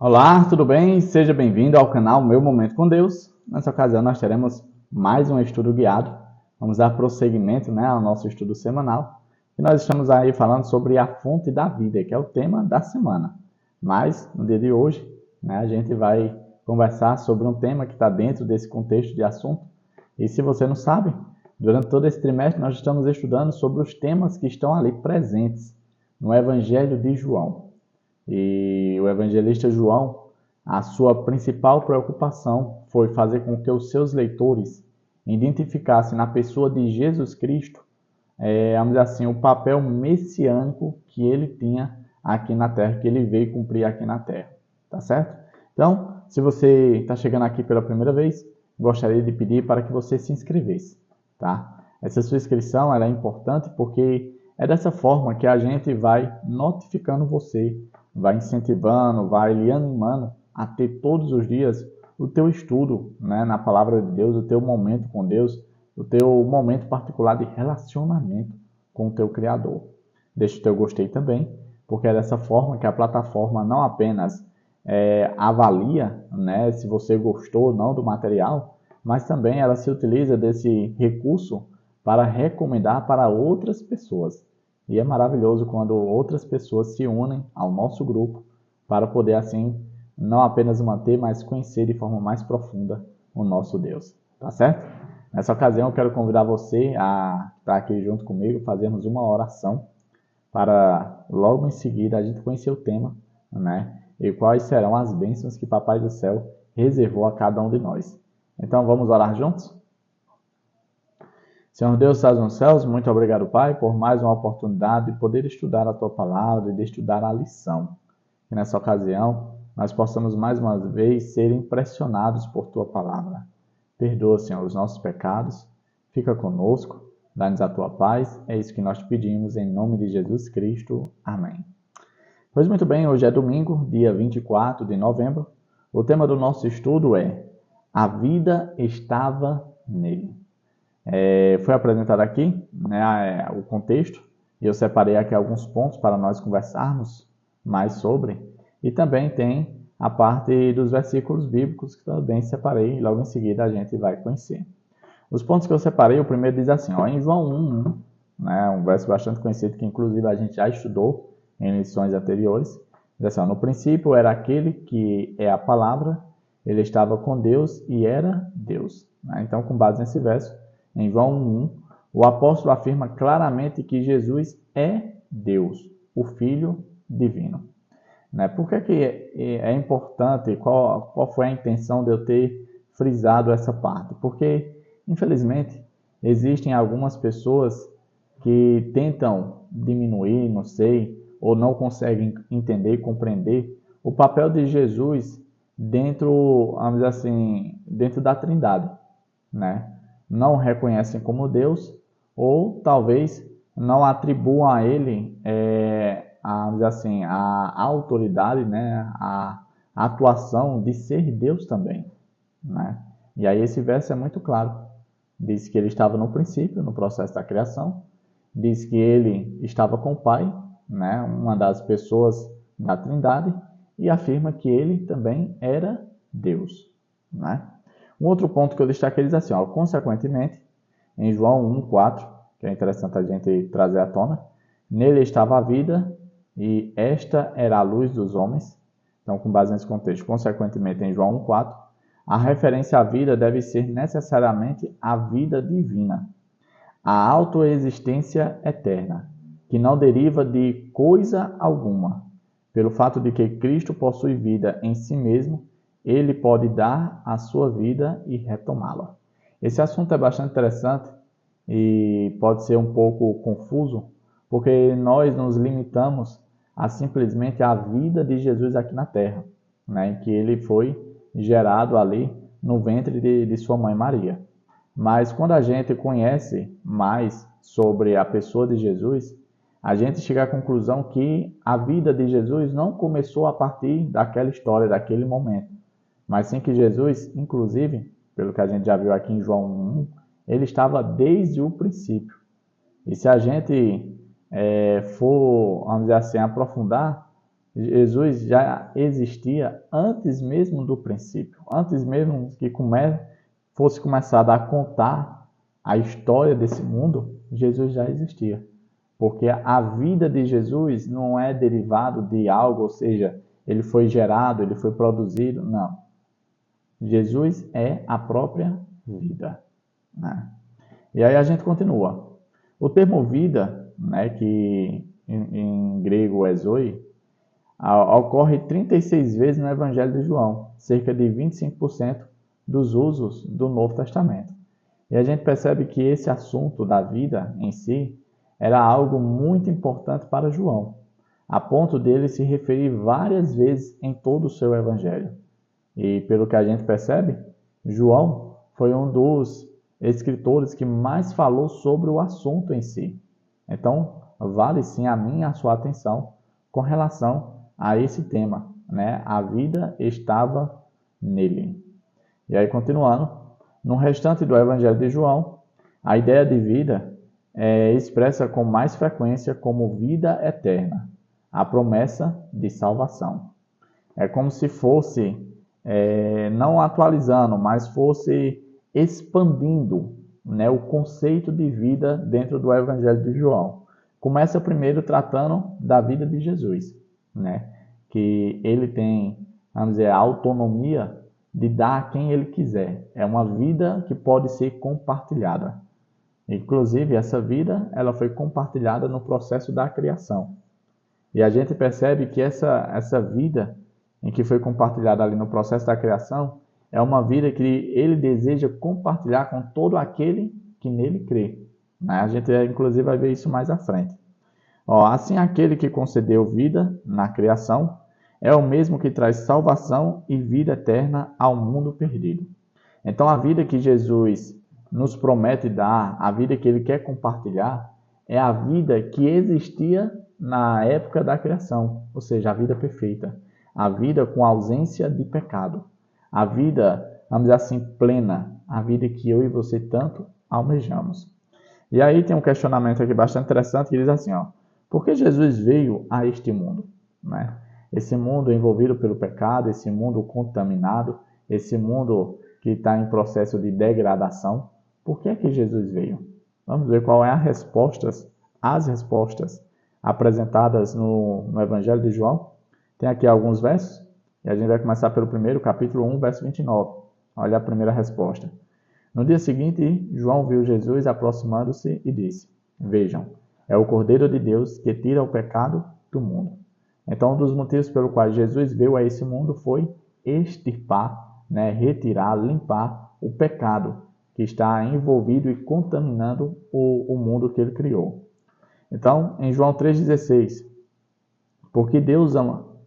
Olá, tudo bem? Seja bem-vindo ao canal Meu Momento com Deus. Nessa ocasião nós teremos mais um estudo guiado. Vamos dar prosseguimento, ao nosso estudo semanal. E nós estamos aí falando sobre a fonte da vida, que é o tema da semana. Mas, no dia de hoje, a gente vai conversar sobre um tema que está dentro desse contexto de assunto. E se você não sabe, durante todo esse trimestre nós estamos estudando sobre os temas que estão ali presentes no Evangelho de João. E o evangelista João, a sua principal preocupação foi fazer com que os seus leitores identificassem na pessoa de Jesus Cristo, vamos dizer assim, o papel messiânico que ele tinha aqui na Terra, que ele veio cumprir aqui na Terra. Tá certo? Então, se você está chegando aqui pela primeira vez, gostaria de pedir para que você se inscrevesse. Tá? Essa sua inscrição ela é importante porque é dessa forma que a gente vai notificando você, vai incentivando, vai lhe animando a ter todos os dias o teu estudo, na palavra de Deus, o teu momento com Deus, o teu momento particular de relacionamento com o teu Criador. Deixa o teu gostei também, porque é dessa forma que a plataforma não apenas avalia, se você gostou ou não do material, mas também ela se utiliza desse recurso para recomendar para outras pessoas. E é maravilhoso quando outras pessoas se unem ao nosso grupo para poder, assim, não apenas manter, mas conhecer de forma mais profunda o nosso Deus. Tá certo? Nessa ocasião, eu quero convidar você a estar aqui junto comigo, fazermos uma oração para logo em seguida a gente conhecer o tema, e quais serão as bênçãos que Papai do Céu reservou a cada um de nós. Então, vamos orar juntos? Senhor Deus, estás nos céus, muito obrigado, Pai, por mais uma oportunidade de poder estudar a Tua Palavra e de estudar a lição. Que nessa ocasião nós possamos mais uma vez ser impressionados por Tua Palavra. Perdoa, Senhor, os nossos pecados, fica conosco, dá-nos a Tua paz, é isso que nós te pedimos em nome de Jesus Cristo. Amém. Pois muito bem, hoje é domingo, dia 24 de novembro. O tema do nosso estudo é A Vida Estava Nele. Foi apresentado aqui o contexto e eu separei aqui alguns pontos para nós conversarmos mais sobre, e também tem a parte dos versículos bíblicos que também separei e logo em seguida a gente vai conhecer. Os pontos que eu separei, o primeiro diz assim, em João 1, um verso bastante conhecido que inclusive a gente já estudou em lições anteriores, diz assim, no princípio era aquele que é a palavra, ele estava com Deus e era Deus. Então, com base nesse verso, em João 1, o apóstolo afirma claramente que Jesus é Deus, o Filho Divino. Por que é importante, qual foi a intenção de eu ter frisado essa parte? Porque, infelizmente, existem algumas pessoas que tentam diminuir, não sei, ou não conseguem entender e compreender o papel de Jesus dentro, vamos dizer assim, dentro da Trindade, não reconhecem como Deus, ou talvez não atribuam a ele a autoridade, a atuação de ser Deus também. E aí esse verso é muito claro. Diz que ele estava no princípio, no processo da criação. Diz que ele estava com o Pai, uma das pessoas da Trindade, e afirma que ele também era Deus. Um outro ponto que eu destaquei diz assim, consequentemente, em João 1,4, que é interessante a gente trazer à tona, nele estava a vida e esta era a luz dos homens. Então, com base nesse contexto, consequentemente, em João 1,4, a referência à vida deve ser necessariamente a vida divina, a autoexistência eterna, que não deriva de coisa alguma. Pelo fato de que Cristo possui vida em si mesmo, ele pode dar a sua vida e retomá-la. Esse assunto é bastante interessante e pode ser um pouco confuso, porque nós nos limitamos a simplesmente a vida de Jesus aqui na Terra, em que ele foi gerado ali no ventre de sua mãe Maria. Mas quando a gente conhece mais sobre a pessoa de Jesus, a gente chega à conclusão que a vida de Jesus não começou a partir daquela história, daquele momento, mas sim que Jesus, inclusive, pelo que a gente já viu aqui em João 1, ele estava desde o princípio. E se a gente for, vamos dizer assim, aprofundar, Jesus já existia antes mesmo do princípio, antes mesmo que fosse começado a contar a história desse mundo, Jesus já existia. Porque a vida de Jesus não é derivado de algo, ou seja, ele foi gerado, ele foi produzido, não. Jesus é a própria vida, né? E aí a gente continua. O termo vida, né, que em grego é zoe, ocorre 36 vezes no Evangelho de João, cerca de 25% dos usos do Novo Testamento. E a gente percebe que esse assunto da vida em si era algo muito importante para João, a ponto dele se referir várias vezes em todo o seu Evangelho. E pelo que a gente percebe, João foi um dos escritores que mais falou sobre o assunto em si. Então, vale sim a minha e a sua atenção com relação a esse tema, né? A vida estava nele. E aí, continuando, no restante do Evangelho de João, a ideia de vida é expressa com mais frequência como vida eterna, a promessa de salvação. É como se fosse, não atualizando, mas fosse expandindo, né, o conceito de vida dentro do Evangelho de João. Começa primeiro tratando da vida de Jesus, né, que ele tem, vamos dizer, a autonomia de dar a quem ele quiser. É uma vida que pode ser compartilhada. Inclusive, essa vida ela foi compartilhada no processo da criação. E a gente percebe que essa vida em que foi compartilhada ali no processo da criação é uma vida que ele deseja compartilhar com todo aquele que nele crê. A gente, inclusive, vai ver isso mais à frente. Assim, aquele que concedeu vida na criação é o mesmo que traz salvação e vida eterna ao mundo perdido. Então, a vida que Jesus nos promete dar, a vida que ele quer compartilhar, é a vida que existia na época da criação, ou seja, a vida perfeita, a vida com ausência de pecado, a vida, vamos dizer assim, plena, a vida que eu e você tanto almejamos. E aí tem um questionamento aqui bastante interessante que diz assim, por que Jesus veio a este mundo? Né? Esse mundo envolvido pelo pecado, esse mundo contaminado, esse mundo que está em processo de degradação, por que é que Jesus veio? Vamos ver qual é as respostas apresentadas no Evangelho de João. Tem aqui alguns versos, e a gente vai começar pelo primeiro, capítulo 1, verso 29. Olha a primeira resposta. No dia seguinte, João viu Jesus aproximando-se e disse, vejam, é o Cordeiro de Deus que tira o pecado do mundo. Então, um dos motivos pelo qual Jesus veio a esse mundo foi extirpar, né, retirar, limpar o pecado que está envolvido e contaminando o mundo que ele criou. Então, em João 3,16, porque Deus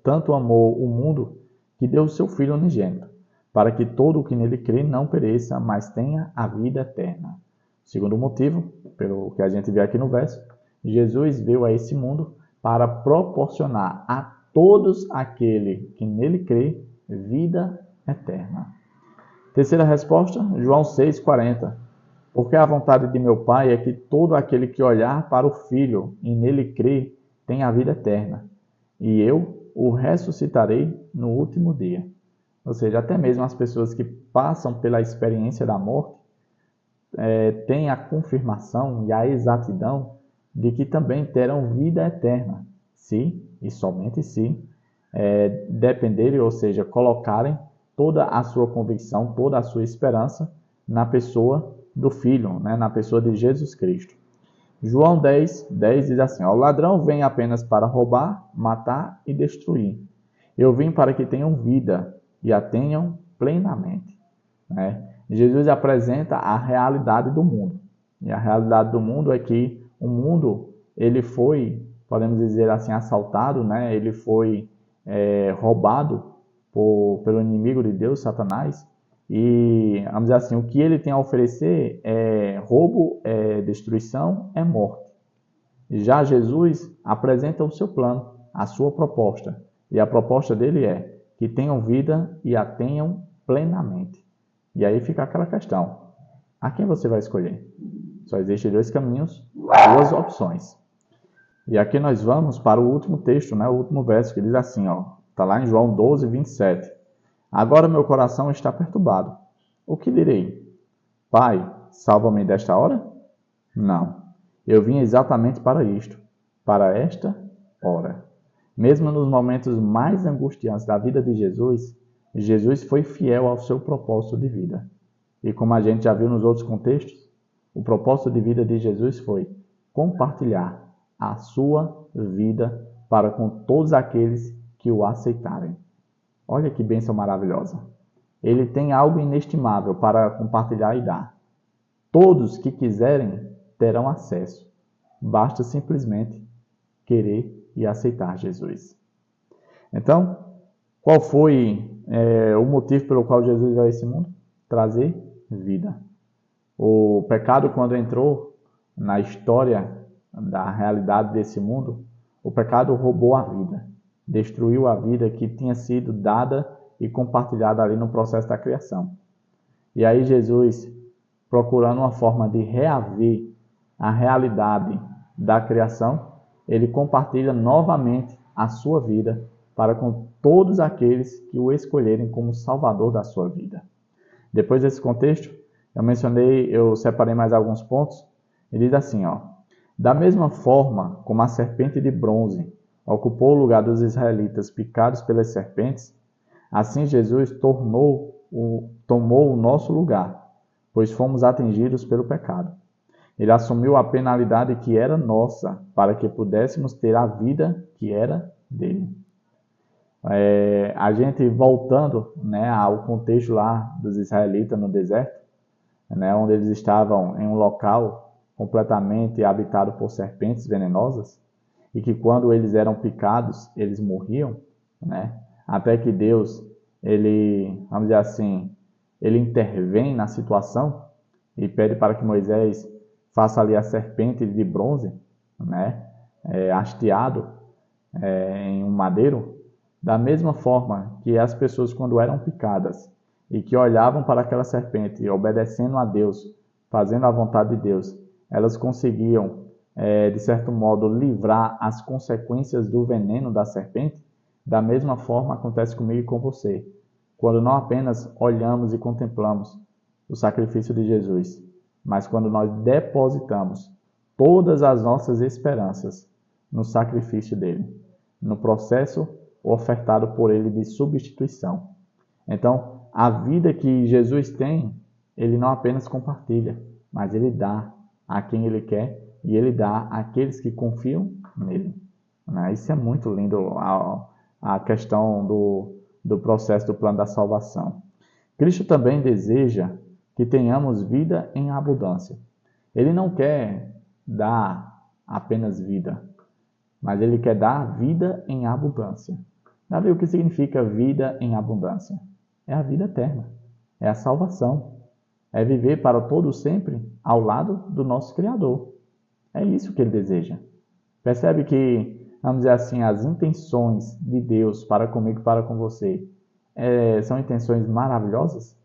tanto amou o mundo que deu o seu Filho unigênito, para que todo o que nele crê não pereça, mas tenha a vida eterna. Segundo motivo, pelo que a gente vê aqui no verso, Jesus veio a esse mundo para proporcionar a todos aquele que nele crê vida eterna. Terceira resposta, João 6,40. Porque a vontade de meu Pai é que todo aquele que olhar para o Filho e nele crê tenha a vida eterna, e eu o ressuscitarei no último dia. Ou seja, até mesmo as pessoas que passam pela experiência da morte têm a confirmação e a exatidão de que também terão vida eterna, se, e somente se, dependerem, ou seja, colocarem toda a sua convicção, toda a sua esperança na pessoa do Filho, né, na pessoa de Jesus Cristo. João 10:10 diz assim, o ladrão vem apenas para roubar, matar e destruir. Eu vim para que tenham vida e a tenham plenamente. Né? Jesus apresenta a realidade do mundo. E a realidade do mundo é que o mundo ele foi, podemos dizer assim, assaltado, né? Ele foi roubado pelo inimigo de Deus, Satanás. E, vamos dizer assim, o que ele tem a oferecer é roubo, é destruição, é morte. Já Jesus apresenta o seu plano, a sua proposta. E a proposta dele é que tenham vida e a tenham plenamente. E aí fica aquela questão, a quem você vai escolher? Só existem dois caminhos, duas opções. E aqui nós vamos para o último texto, né? O último verso, que diz assim, ó, está lá em João 12, 27. Agora meu coração está perturbado. O que direi? Pai, salva-me desta hora? Não. Eu vim exatamente para isto, para esta hora. Mesmo nos momentos mais angustiantes da vida de Jesus, Jesus foi fiel ao seu propósito de vida. E como a gente já viu nos outros contextos, o propósito de vida de Jesus foi compartilhar a sua vida para com todos aqueles que o aceitarem. Olha que bênção maravilhosa. Ele tem algo inestimável para compartilhar e dar. Todos que quiserem terão acesso. Basta simplesmente querer e aceitar Jesus. Então, qual foi o motivo pelo qual Jesus veio a esse mundo? Trazer vida. O pecado, quando entrou na história da realidade desse mundo, o pecado roubou a vida, destruiu a vida que tinha sido dada e compartilhada ali no processo da criação. E aí Jesus, procurando uma forma de reaver a realidade da criação, ele compartilha novamente a sua vida para com todos aqueles que o escolherem como salvador da sua vida. Depois desse contexto, eu separei mais alguns pontos. Ele diz assim, ó: da mesma forma como a serpente de bronze ocupou o lugar dos israelitas picados pelas serpentes, assim Jesus tomou o nosso lugar, pois fomos atingidos pelo pecado. Ele assumiu a penalidade que era nossa, para que pudéssemos ter a vida que era dele. A gente voltando, né, ao contexto lá dos israelitas no deserto, né, onde eles estavam em um local completamente habitado por serpentes venenosas, e que quando eles eram picados, eles morriam, né, até que Deus, vamos dizer assim, ele intervém na situação e pede para que Moisés faça ali a serpente de bronze, né, hasteado em um madeiro. Da mesma forma que as pessoas, quando eram picadas e que olhavam para aquela serpente, obedecendo a Deus, fazendo a vontade de Deus, elas conseguiam, de certo modo, livrar as consequências do veneno da serpente. Da mesma forma acontece comigo e com você, quando não apenas olhamos e contemplamos o sacrifício de Jesus, mas quando nós depositamos todas as nossas esperanças no sacrifício dele, no processo ofertado por ele de substituição. Então, a vida que Jesus tem, ele não apenas compartilha, mas ele dá a quem ele quer e ele dá àqueles que confiam nele. Isso é muito lindo, a questão do processo do plano da salvação. Cristo também deseja que tenhamos vida em abundância. Ele não quer dar apenas vida, mas ele quer dar vida em abundância. Sabe o que significa vida em abundância? É a vida eterna, é a salvação, é viver para todo sempre ao lado do nosso Criador. É isso que ele deseja. Percebe que, vamos dizer assim, as intenções de Deus para comigo e para com você são intenções maravilhosas?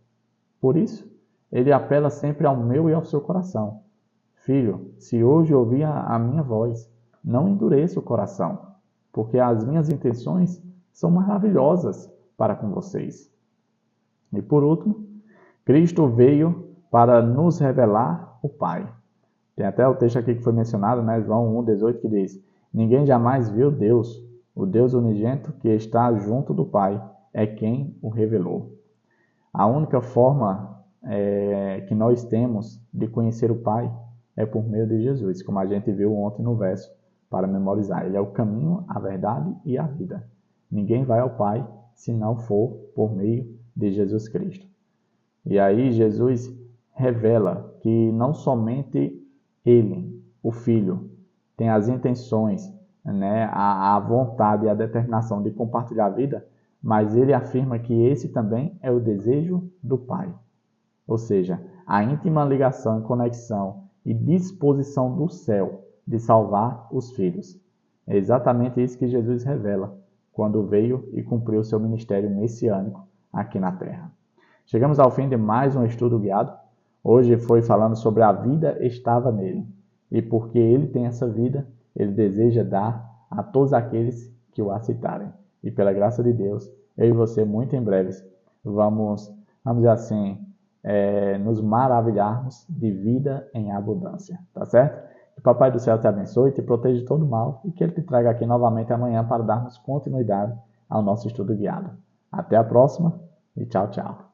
Por isso, ele apela sempre ao meu e ao seu coração. Filho, se hoje ouvir a minha voz, não endureça o coração, porque as minhas intenções são maravilhosas para com vocês. E por último, Cristo veio para nos revelar o Pai. Tem até o texto aqui que foi mencionado, né, João 1,18, que diz: ninguém jamais viu Deus, o Deus unigênito que está junto do Pai, é quem o revelou. A única forma que nós temos de conhecer o Pai é por meio de Jesus, como a gente viu ontem no verso, para memorizar. Ele é o caminho, a verdade e a vida. Ninguém vai ao Pai se não for por meio de Jesus Cristo. E aí Jesus revela que não somente ele, o Filho, tem as intenções, né, a vontade e a determinação de compartilhar a vida, mas ele afirma que esse também é o desejo do Pai. Ou seja, a íntima ligação, conexão e disposição do céu de salvar os filhos. É exatamente isso que Jesus revela quando veio e cumpriu seu ministério messiânico aqui na Terra. Chegamos ao fim de mais um estudo guiado. Hoje foi falando sobre a vida estava nele. E porque ele tem essa vida, Ele deseja dar a todos aqueles que o aceitarem. E pela graça de Deus, eu e você, muito em breve, vamos dizer assim, nos maravilharmos de vida em abundância, tá certo? Que o Papai do Céu te abençoe, te proteja de todo mal e que Ele te traga aqui novamente amanhã para darmos continuidade ao nosso estudo guiado. Até a próxima e tchau, tchau.